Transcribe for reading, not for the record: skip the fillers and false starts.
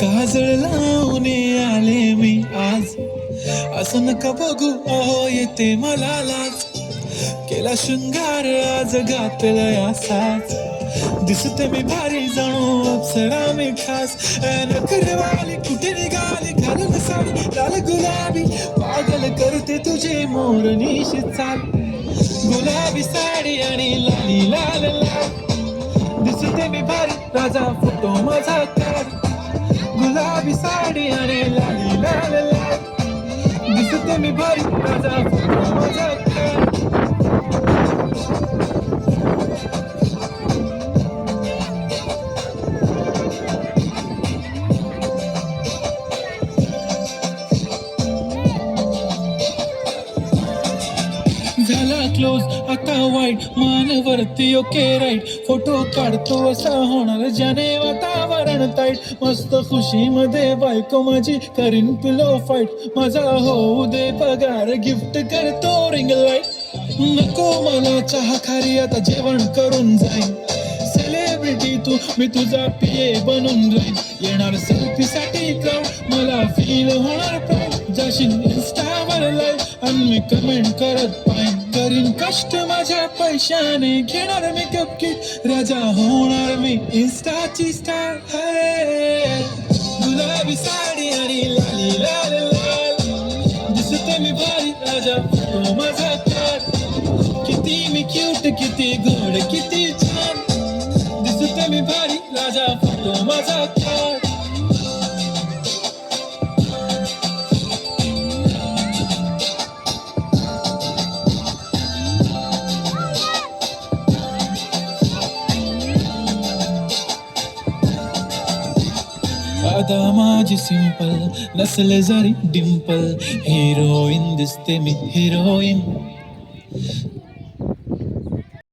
काजळ लावून आले मी आज, असं नका बघू अहो येते मला लाज. केला शृंगार आज घातला असाच, दिसते मी भारी जणू अप्सरा मी खास. नखरवाली कुठे निघाली घालून साडी लाल गुलाबी, पागल करते तुझे मोरनीश चाल. गुलाबी साडी आणि लाली लाल लाल, दिसते मी भारी राजा फोटो माझा काढ. गुलाबी साडी आणि लाली लाल लाल, दिसते मी भारी राजा फोटो माझा काढ. झाला क्लोज आता वाईट मानवरती ओके राईट, फोटो काढतो असा होणार ज्याने वातावरण ताईट. मस्त खुशीमध्ये बायको माझी करीन पिलो फाईट, माझा होऊ दे पगार गिफ्ट करतो रिंग लाईट. नको मला चहा खारी आता जेवण करून जाईन, सेलिब्रिटी तू मी तुझा पिये बनून राहीन. येणार सेल्फी साठी क्राऊड मला फील होणार प्राऊड, जाशील इन्स्टावर लाईव्ह आणि मी कमेंट करत पाहिन. करीन कष्ट माझ्या पैशाने घेणार मेकअप किट, राजा होणार मी इन्स्टाची स्टार. गुलाबी साडी आणि लाली लाल लाल, दिसते मी भारी राजा फोटो माझा काढ. किती मी क्यूट किती गोड किती छान, दिसते मी भारी राजा फोटो माझा काढ. अदा माझी सिंपल नसले जरी डिंपल, हिरोईन दिसते मी हिरोईन.